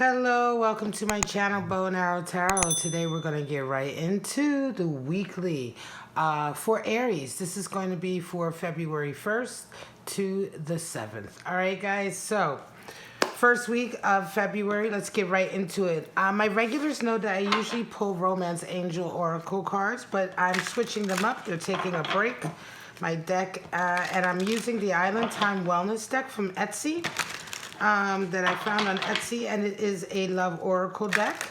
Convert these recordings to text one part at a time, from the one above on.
Hello, welcome to my channel, Bow and Arrow Tarot. Today we're going to get right into the weekly for Aries. This is going to be for February 1st to the 7th. All right, guys, so first week of February, let's get right into it. My regulars know that I usually pull Romance Angel Oracle cards, but I'm switching them up. They're taking a break. My deck, and I'm using the Island Time Wellness deck from Etsy. That I found on Etsy, and it is a Love Oracle deck,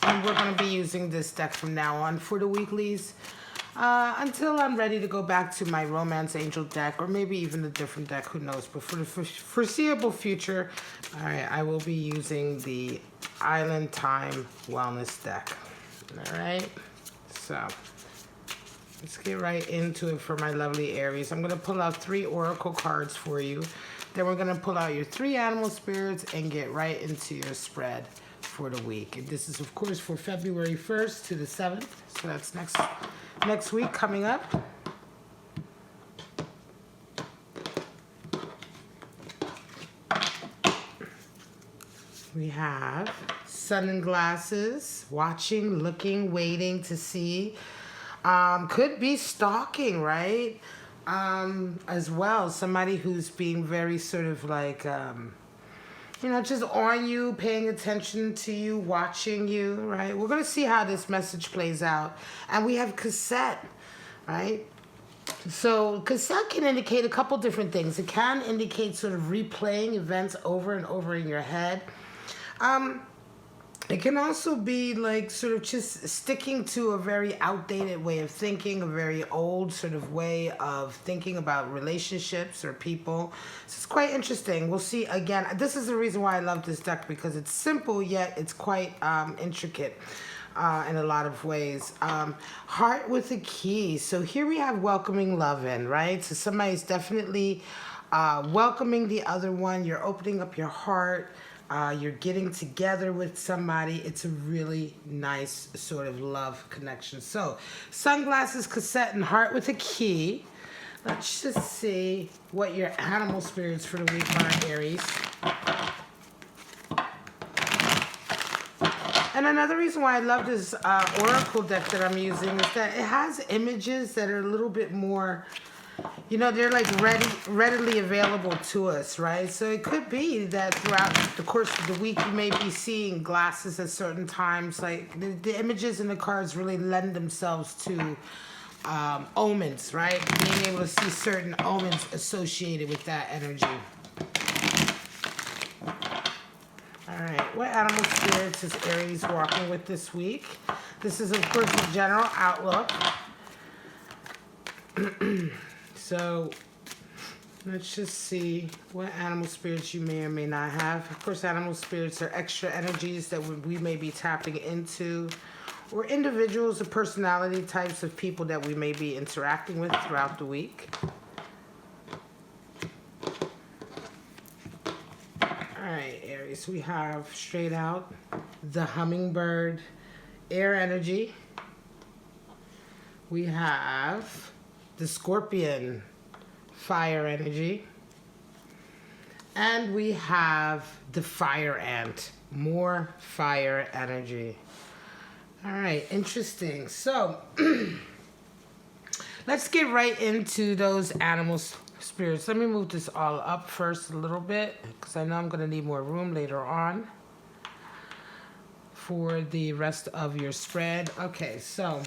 and we're going to be using this deck from now on for the weeklies until I'm ready to go back to my Romance Angel deck, or maybe even a different deck, who knows. But for the foreseeable future, all right, I will be using the Island Time Wellness deck. All right, so let's get right into it for my lovely Aries. I'm going to pull out 3 Oracle cards for you. Then we're going to pull out your 3 animal spirits and get right into your spread for the week. And this is, of course, for February 1st to the 7th. So that's next week coming up. We have sunglasses, watching, looking, waiting to see. Could be stalking, right? As well, somebody who's being very sort of like, just on you, paying attention to you, watching you, right? We're going to see how this message plays out. And we have cassette, right? So cassette can indicate a couple different things. It can indicate sort of replaying events over and over in your head. It can also be like sort of just sticking to a very outdated way of thinking, a very old sort of way of thinking about relationships or people. So it's quite interesting. We'll see. Again, this is the reason why I love this deck, because it's simple, yet it's quite intricate in a lot of ways. Heart with a key. So here we have welcoming love in, right? So somebody's definitely welcoming the other one. You're opening up your heart. You're getting together with somebody. It's a really nice sort of love connection. So, sunglasses, cassette, and heart with a key. Let's just see what your animal spirits for the week are, Aries. And another reason why I love this Oracle deck that I'm using is that it has images that are a little bit more, they're like readily available to us, right? So it could be that throughout the course of the week, you may be seeing glasses at certain times. Like the images in the cards really lend themselves to omens, right? Being able to see certain omens associated with that energy. All right, what animal spirits is Aries walking with this week? This is, of course, a general outlook. So let's just see what animal spirits you may or may not have. Of course, animal spirits are extra energies that we may be tapping into, or individuals or personality types of people that we may be interacting with throughout the week. All right, Aries, we have straight out the hummingbird, air energy. We have the scorpion, fire energy. And we have the fire ant, more fire energy. All right, interesting. So let's get right into those animal spirits. Let me move this all up first a little bit, because I know I'm going to need more room later on for the rest of your spread. Okay, so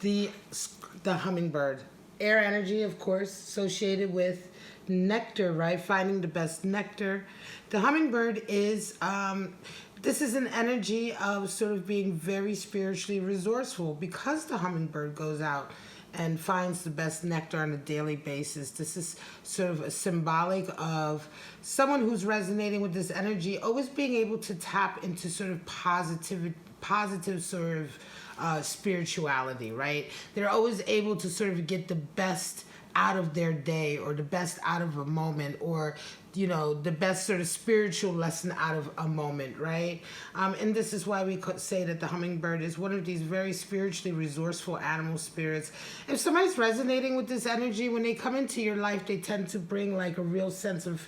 the hummingbird, air energy, of course, associated with nectar, right? Finding the best nectar. The hummingbird is, this is an energy of sort of being very spiritually resourceful, because the hummingbird goes out and finds the best nectar on a daily basis. This is sort of a symbolic of someone who's resonating with this energy, always being able to tap into sort of positive sort of spirituality, right? They're always able to sort of get the best out of their day, or the best out of a moment, or the best sort of spiritual lesson out of a moment, right? And this is why we could say that the hummingbird is one of these very spiritually resourceful animal spirits. If somebody's resonating with this energy, when they come into your life, they tend to bring like a real sense of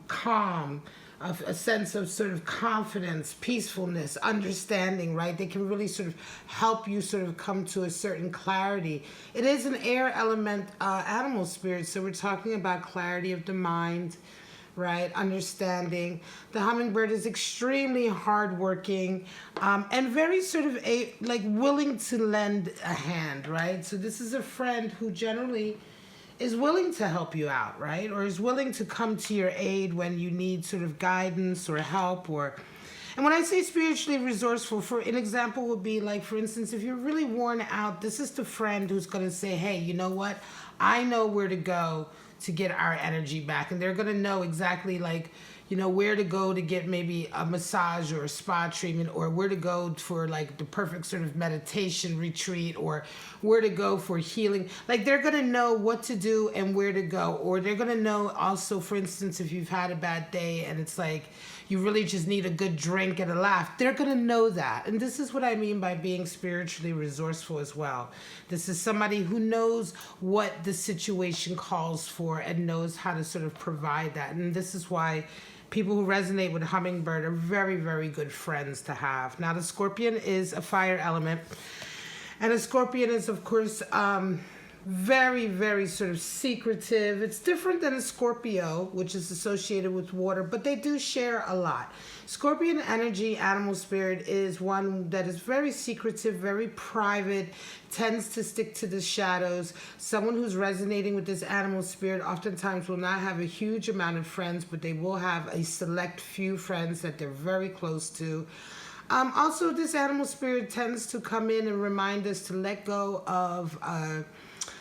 calm, a sense of sort of confidence, peacefulness, understanding, right? They can really sort of help you sort of come to a certain clarity. It is an air element animal spirit, so we're talking about clarity of the mind, right? Understanding. The hummingbird is extremely hardworking and very sort of willing to lend a hand, right? So this is a friend who generally is willing to help you out, right? Or is willing to come to your aid when you need sort of guidance or help. And when I say spiritually resourceful, for an example would be like, for instance, if you're really worn out, this is the friend who's going to say, hey, you know what? I know where to go to get our energy back. And they're going to know exactly where to go to get maybe a massage or a spa treatment, or where to go for like the perfect sort of meditation retreat, or where to go for healing. Like they're going to know what to do and where to go. Or they're going to know also, for instance, if you've had a bad day and it's like you really just need a good drink and a laugh, they're going to know that. And this is what I mean by being spiritually resourceful as well. This is somebody who knows what the situation calls for and knows how to sort of provide that. And this is why people who resonate with hummingbird are very, very good friends to have. Now, the scorpion is a fire element. And a scorpion is, of course, very, very sort of secretive. It's different than a Scorpio, which is associated with water, but they do share a lot. Scorpion energy, animal spirit, is one that is very secretive, very private, tends to stick to the shadows. Someone who's resonating with this animal spirit oftentimes will not have a huge amount of friends, but they will have a select few friends that they're very close to. Also, this animal spirit tends to come in and remind us to let go of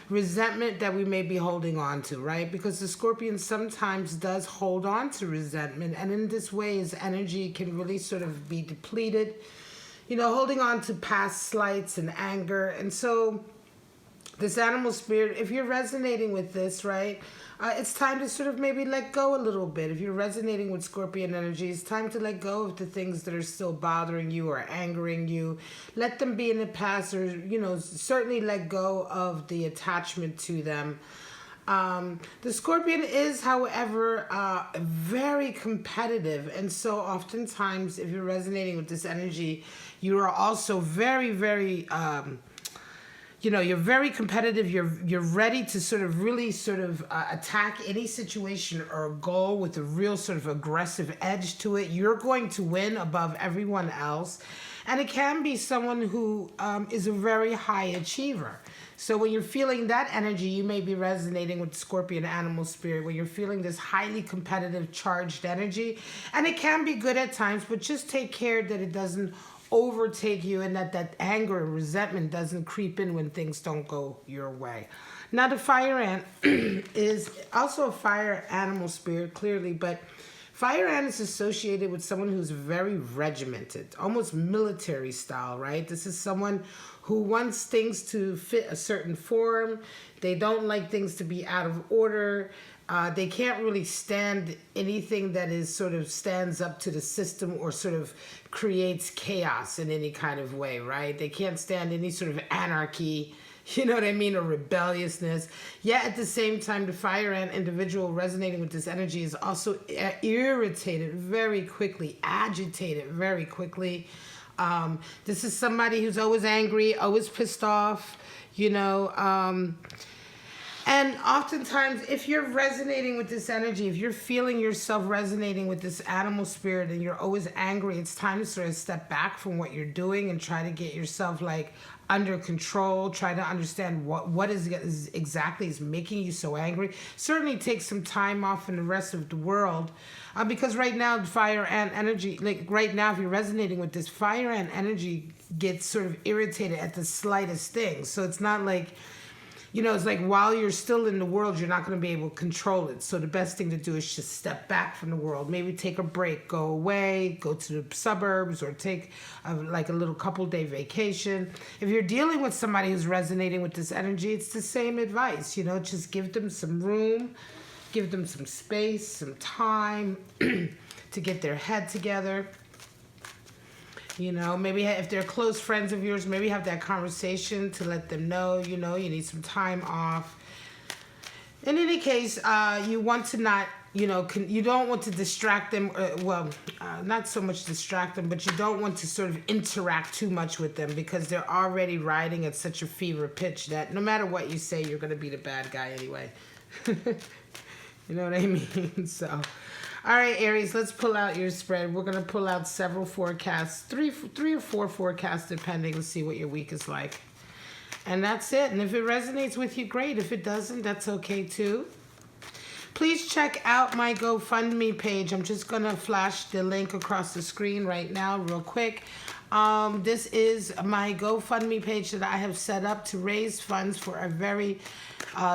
resentment that we may be holding on to, right? Because the scorpion sometimes does hold on to resentment, and in this way his energy can really sort of be depleted, holding on to past slights and anger. And so this animal spirit, if you're resonating with this, right, it's time to sort of maybe let go a little bit. If you're resonating with scorpion energy, it's time to let go of the things that are still bothering you or angering you. Let them be in the past, or, certainly let go of the attachment to them. The scorpion is, however, very competitive. And so oftentimes, if you're resonating with this energy, you are also very, very... you're very competitive. You're ready to sort of really sort of attack any situation or goal with a real sort of aggressive edge to it. You're going to win above everyone else. And it can be someone who is a very high achiever. So when you're feeling that energy, you may be resonating with Scorpion animal spirit, where you're feeling this highly competitive, charged energy. And it can be good at times, but just take care that it doesn't overtake you, and that anger and resentment doesn't creep in when things don't go your way. Now, the fire ant is also a fire animal spirit, clearly, but fire ant is associated with someone who's very regimented, almost military style, right? This is someone who wants things to fit a certain form. They don't like things to be out of order. They can't really stand anything that is sort of stands up to the system or sort of creates chaos in any kind of way, right? They can't stand any sort of anarchy, you know what I mean, or rebelliousness. Yet at the same time, the fire ant individual resonating with this energy is also irritated very quickly, agitated very quickly. This is somebody who's always angry, always pissed off, and oftentimes, if you're resonating with this energy, if you're feeling yourself resonating with this animal spirit and you're always angry, it's time to sort of step back from what you're doing and try to get yourself under control. Try to understand what is exactly is making you so angry. Certainly take some time off from the rest of the world, because right now, the fire ant energy, right now, if you're resonating with this, fire ant energy gets sort of irritated at the slightest thing. So it's not like, it's like while you're still in the world, you're not going to be able to control it. So the best thing to do is just step back from the world. Maybe take a break, go away, go to the suburbs, or take a little couple-day vacation. If you're dealing with somebody who's resonating with this energy, it's the same advice. Just give them some room, give them some space, some time to get their head together. Maybe if they're close friends of yours, maybe have that conversation to let them know, you need some time off. In any case, you want to not you don't want to distract them. Not so much distract them, but you don't want to sort of interact too much with them because they're already riding at such a fever pitch that no matter what you say, you're going to be the bad guy anyway. You know what I mean? So, all right, Aries, let's pull out your spread. We're going to pull out several forecasts, three or four forecasts, depending. Let's see what your week is like. And that's it. And if it resonates with you, great. If it doesn't, that's okay too. Please check out my GoFundMe page. I'm just going to flash the link across the screen right now real quick. This is my GoFundMe page that I have set up to raise funds for a very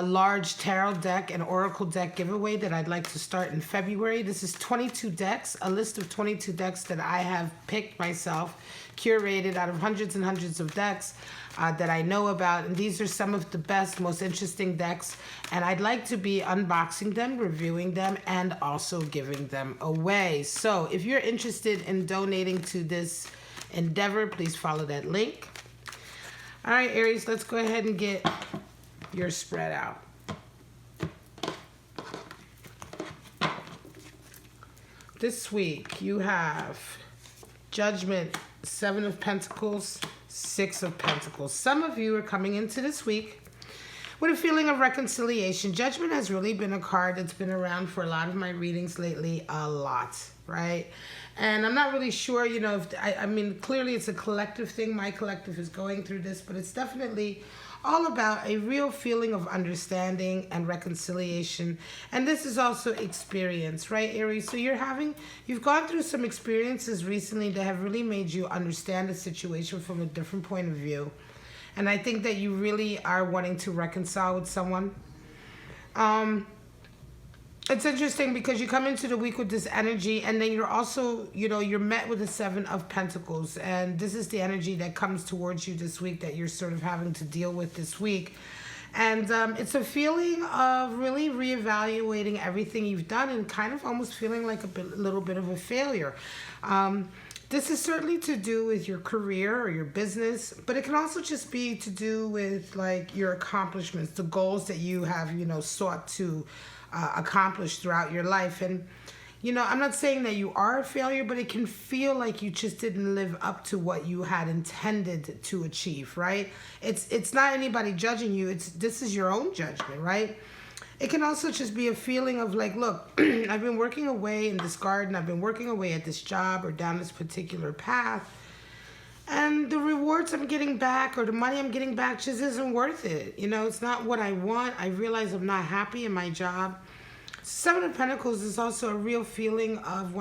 large tarot deck and oracle deck giveaway that I'd like to start in February. This is 22 decks, a list of 22 decks that I have picked myself, curated out of hundreds and hundreds of decks that I know about. And these are some of the best, most interesting decks. And I'd like to be unboxing them, reviewing them, and also giving them away. So if you're interested in donating to this endeavor, please follow that link. All right, Aries, let's go ahead and get your spread out. This week you have Judgment, 7 of Pentacles, 6 of Pentacles. Some of you are coming into this week with a feeling of reconciliation. Judgment has really been a card that's been around for a lot of my readings lately, a lot, right? And I'm not really sure, if I mean, clearly it's a collective thing. My collective is going through this, but it's definitely all about a real feeling of understanding and reconciliation. And this is also experience, right, Aries? So you've gone through some experiences recently that have really made you understand the situation from a different point of view. And I think that you really are wanting to reconcile with someone. It's interesting because you come into the week with this energy, and then you're also, you're met with the 7 of Pentacles. And this is the energy that comes towards you this week that you're sort of having to deal with this week. And it's a feeling of really reevaluating everything you've done and kind of almost feeling like little bit of a failure. This is certainly to do with your career or your business, but it can also just be to do with like your accomplishments, the goals that you have, sought to accomplish throughout your life. And I'm not saying that you are a failure, but it can feel like you just didn't live up to what you had intended to achieve, right? It's not anybody judging you. This is your own judgment, right? It can also just be a feeling of like, look, I've been working away in this garden, I've been working away at this job or down this particular path, and the rewards I'm getting back or the money I'm getting back just isn't worth it. It's not what I want. I realize I'm not happy in my job. 7 of Pentacles is also a real feeling of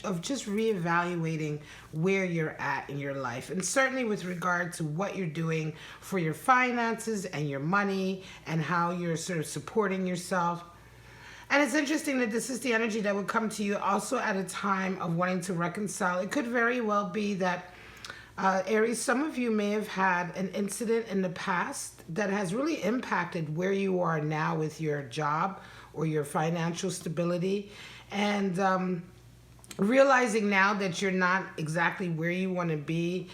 of just reevaluating where you're at in your life. And certainly with regard to what you're doing for your finances and your money and how you're sort of supporting yourself. And it's interesting that this is the energy that would come to you also at a time of wanting to reconcile. It could very well be that Aries, some of you may have had an incident in the past that has really impacted where you are now with your job or your financial stability, and realizing now that you're not exactly where you want to be,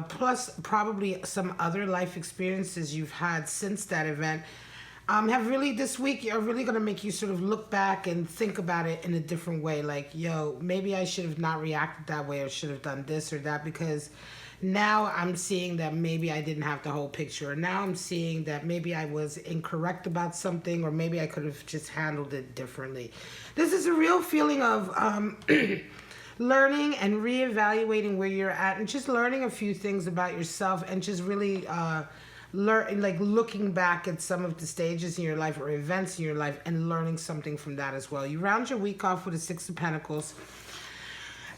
plus probably some other life experiences you've had since that event, have really this week are really going to make you sort of look back and think about it in a different way. Like, maybe I should have not reacted that way or should have done this or that, because now I'm seeing that maybe I didn't have the whole picture. Or now I'm seeing that maybe I was incorrect about something, or maybe I could have just handled it differently. This is a real feeling of learning and reevaluating where you're at and just learning a few things about yourself and just really looking back at some of the stages in your life or events in your life and learning something from that as well. You round your week off with a 6 of Pentacles.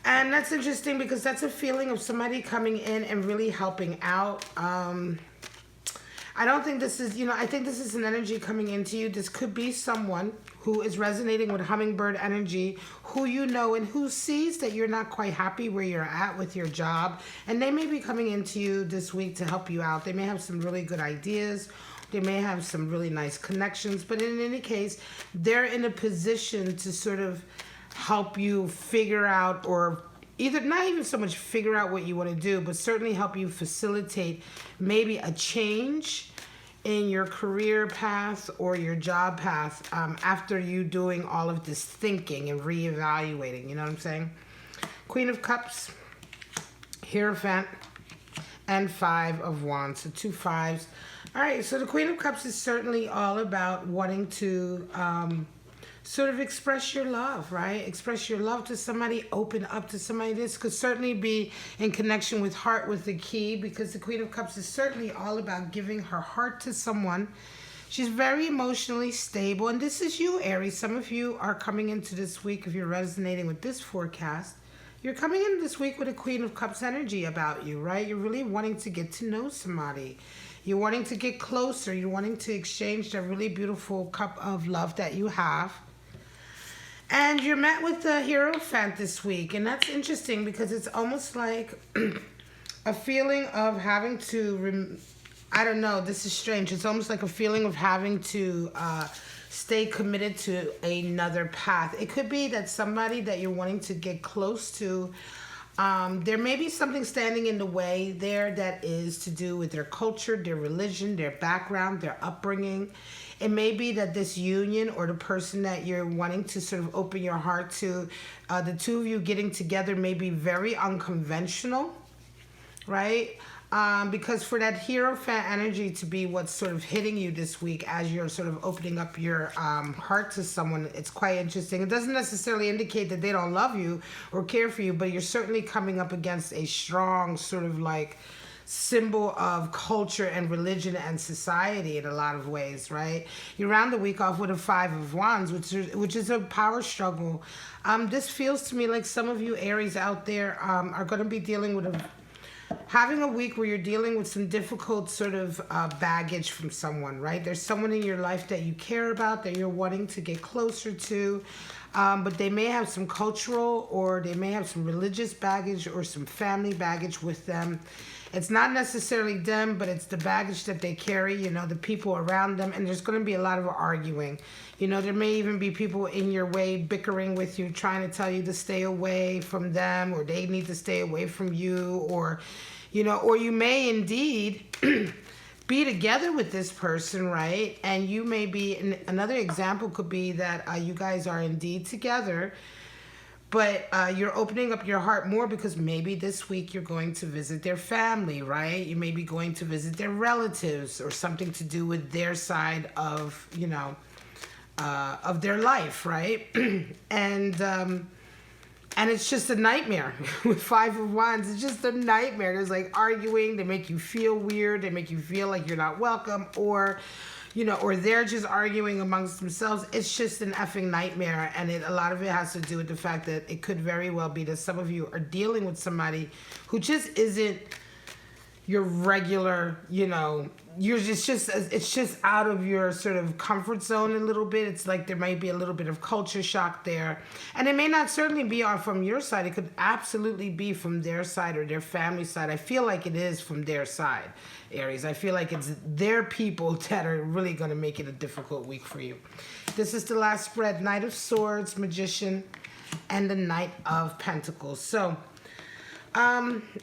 And that's interesting because that's a feeling of somebody coming in and really helping out. I don't think this is, I think this is an energy coming into you. This could be someone who is resonating with hummingbird energy, who you know and who sees that you're not quite happy where you're at with your job. And they may be coming into you this week to help you out. They may have some really good ideas. They may have some really nice connections. But in any case, they're in a position to sort of help you figure out, or either not even so much figure out what you want to do, but certainly help you facilitate maybe a change in your career path or your job path after you doing all of this thinking and reevaluating. You know what I'm saying? Queen of Cups, Hierophant, and Five of Wands. So 2 5s. All right, so the Queen of Cups is certainly all about wanting to sort of express your love, right? Express your love to somebody, open up to somebody. This could certainly be in connection with heart with the key, because the Queen of Cups is certainly all about giving her heart to someone. She's very emotionally stable, and this is you, Aries. Some of you are coming into this week, if you're resonating with this forecast, you're coming in this week with a Queen of Cups energy about you, right? You're really wanting to get to know somebody. You're wanting to get closer. You're wanting to exchange that really beautiful cup of love that you have. And you're met with the Hierophant this week. And that's interesting because it's almost like a feeling of having to, I don't know, this is strange. It's almost like a feeling of having to stay committed to another path. It could be that somebody that you're wanting to get close to, there may be something standing in the way there that is to do with their culture, their religion, their background, their upbringing. It may be that this union or the person that you're wanting to sort of open your heart to, the two of you getting together may be very unconventional, right? Because for that Hierophant energy to be what's sort of hitting you this week as you're sort of opening up your heart to someone, it's quite interesting. It doesn't necessarily indicate that they don't love you or care for you, but you're certainly coming up against a strong sort of like symbol of culture and religion and society in a lot of ways, right? You round the week off with a Five of Wands, which is a power struggle. This feels to me like some of you Aries out there are going to be dealing with having a week where you're dealing with some difficult sort of baggage from someone, right? There's someone in your life that you care about, that you're wanting to get closer to, but they may have some cultural or they may have some religious baggage or some family baggage with them. It's not necessarily them, but it's the baggage that they carry, you know, the people around them, and there's going to be a lot of arguing. You know, there may even be people in your way bickering with you, trying to tell you to stay away from them, or they need to stay away from you, or, you know, or you may indeed be together with this person, right? And you may be, another example could be that you guys are indeed together, but you're opening up your heart more because maybe this week you're going to visit their family, right? You may be going to visit their relatives or something to do with their side of, you know, of their life, right? And it's just a nightmare with Five of Wands. It's just a nightmare. There's like arguing. They make you feel weird. They make you feel like you're not welcome, or, you know, or they're just arguing amongst themselves. It's just an effing nightmare. And a lot of it has to do with the fact that it could very well be that some of you are dealing with somebody who just isn't your regular, you know, it's just out of your sort of comfort zone a little bit. It's like there might be a little bit of culture shock there. And it may not certainly be from your side. It could absolutely be from their side or their family side. I feel like it is from their side, Aries. I feel like it's their people that are really going to make it a difficult week for you. This is the last spread. Knight of Swords, Magician, and the Knight of Pentacles. So,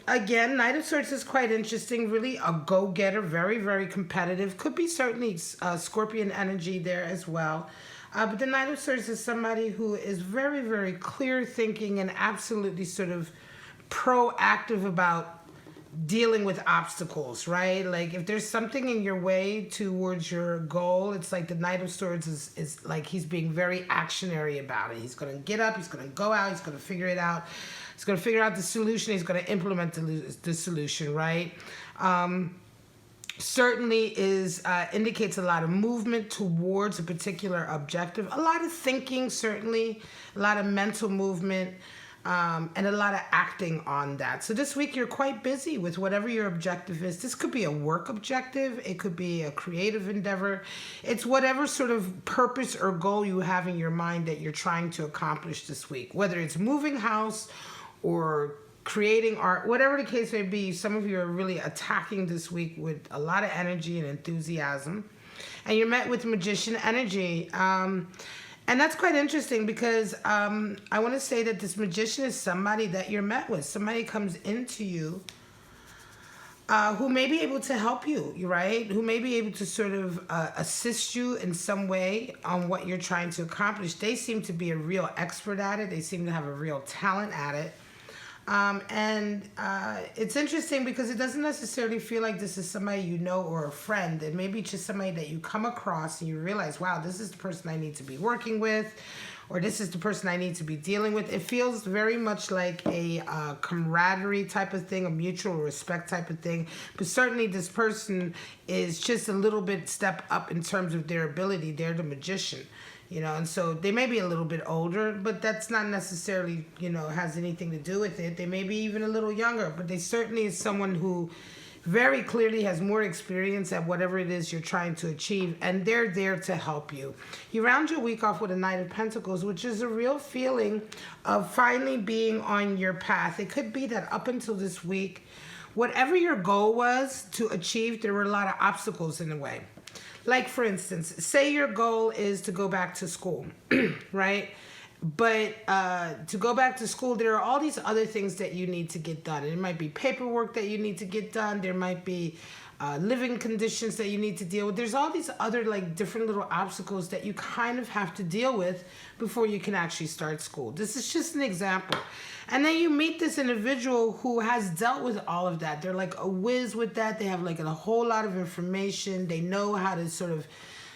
again, Knight of Swords is quite interesting. Really a go-getter, very, very competitive. Could be certainly Scorpion energy there as well. But the Knight of Swords is somebody who is very, very clear thinking and absolutely sort of proactive about dealing with obstacles, right? Like if there's something in your way towards your goal, it's like the Knight of Swords is like he's being very actionary about it. He's going to get up, he's going to go out, he's going to figure it out. He's going to figure out the solution. He's going to implement the solution, right? Certainly indicates a lot of movement towards a particular objective. A lot of thinking, certainly. A lot of mental movement. And a lot of acting on that. So this week you're quite busy with whatever your objective is. This could be a work objective. It could be a creative endeavor. It's whatever sort of purpose or goal you have in your mind that you're trying to accomplish this week. Whether it's moving house or creating art, whatever the case may be, some of you are really attacking this week with a lot of energy and enthusiasm. And you're met with Magician energy. And that's quite interesting because I want to say that this Magician is somebody that you're met with. Somebody comes into you who may be able to help you, right? Who may be able to sort of assist you in some way on what you're trying to accomplish. They seem to be a real expert at it. They seem to have a real talent at it. It's interesting because it doesn't necessarily feel like this is somebody you know or a friend. It may be just somebody that you come across and you realize, wow, this is the person I need to be working with, or this is the person I need to be dealing with. It feels very much like a camaraderie type of thing, a mutual respect type of thing. But certainly this person is just a little bit step up in terms of their ability. They're the magician. And so they may be a little bit older, but that's not necessarily, has anything to do with it. They may be even a little younger, but they certainly is someone who very clearly has more experience at whatever it is you're trying to achieve, and they're there to help you. You round your week off with a Knight of Pentacles, which is a real feeling of finally being on your path. It could be that up until this week, whatever your goal was to achieve, there were a lot of obstacles in the way. Like, for instance, say your goal is to go back to school, right? But to go back to school, there are all these other things that you need to get done. It might be paperwork that you need to get done. There might be living conditions that you need to deal with. There's all these other different little obstacles that you kind of have to deal with before you can actually start school. This is just an example. And then you meet this individual who has dealt with all of that. They're like a whiz with that. They have a whole lot of information. They know how to sort of,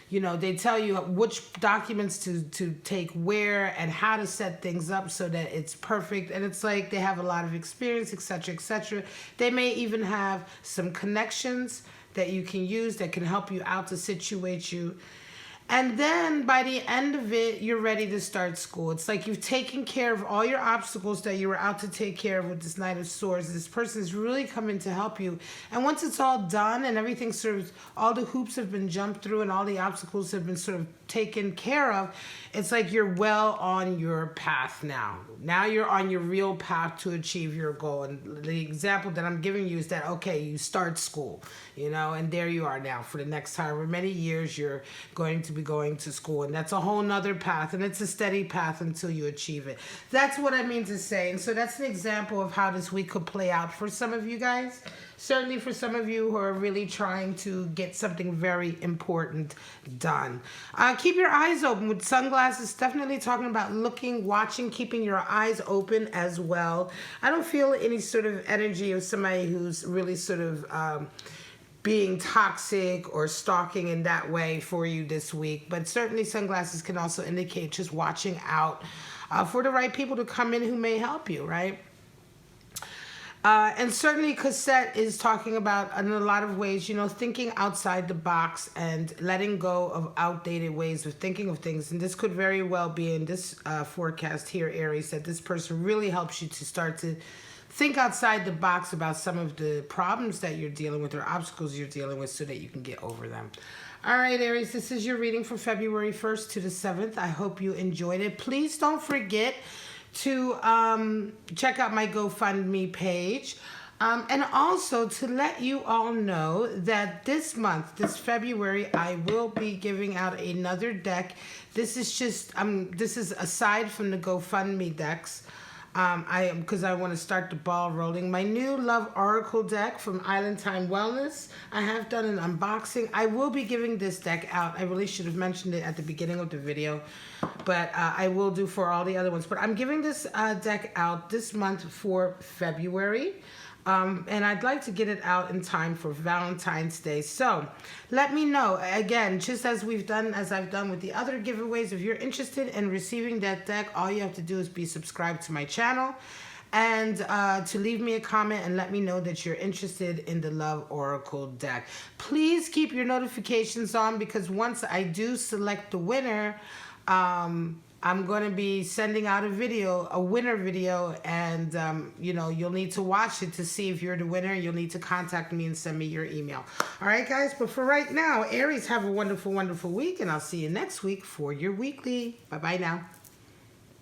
they tell you which documents to take where and how to set things up so that it's perfect. And it's like they have a lot of experience, etc., etc. They may even have some connections that you can use that can help you out to situate you. And then by the end of it, you're ready to start school. It's like you've taken care of all your obstacles that you were out to take care of with this Knight of Swords. This person is really coming to help you. And once it's all done and everything sort of, all the hoops have been jumped through and all the obstacles have been sort of taken care of, it's like you're well on your path now. Now you're on your real path to achieve your goal. And the example that I'm giving you is that, okay, you start school, and there you are now. For the next however many years, you're going to be going to school. And that's a whole nother path. And it's a steady path until you achieve it. That's what I mean to say. And so that's an example of how this week could play out for some of you guys. Certainly for some of you who are really trying to get something very important done. Keep your eyes open with sunglasses. Definitely talking about looking, watching, keeping your eyes open as well. I don't feel any sort of energy of somebody who's really sort of being toxic or stalking in that way for you this week. But certainly sunglasses can also indicate just watching out for the right people to come in who may help you, right? And certainly Cassette is talking about, in a lot of ways, thinking outside the box and letting go of outdated ways of thinking of things. And this could very well be in this forecast here, Aries, that this person really helps you to start to think outside the box about some of the problems that you're dealing with or obstacles you're dealing with so that you can get over them. All right, Aries, this is your reading for February 1st to the 7th. I hope you enjoyed it. Please don't forget to check out my GoFundMe page. And also to let you all know that this month, this February, I will be giving out another deck. This is just, this is aside from the GoFundMe decks. Because I want to start the ball rolling. My new Love Oracle deck from Island Time Wellness. I have done an unboxing. I will be giving this deck out. I really should have mentioned it at the beginning of the video, but I will do for all the other ones. But I'm giving this deck out this month for February. And I'd like to get it out in time for Valentine's Day. So let me know, again, just as I've done with the other giveaways. If you're interested in receiving that deck, all you have to do is be subscribed to my channel and to leave me a comment and let me know that you're interested in the Love Oracle deck. Please keep your notifications on, because once I do select the winner, I'm going to be sending out a winner video, and you'll need to watch it to see if you're the winner. You'll need to contact me and send me your email. All right, guys, but for right now, Aries, have a wonderful, wonderful week, and I'll see you next week for your weekly. Bye-bye now.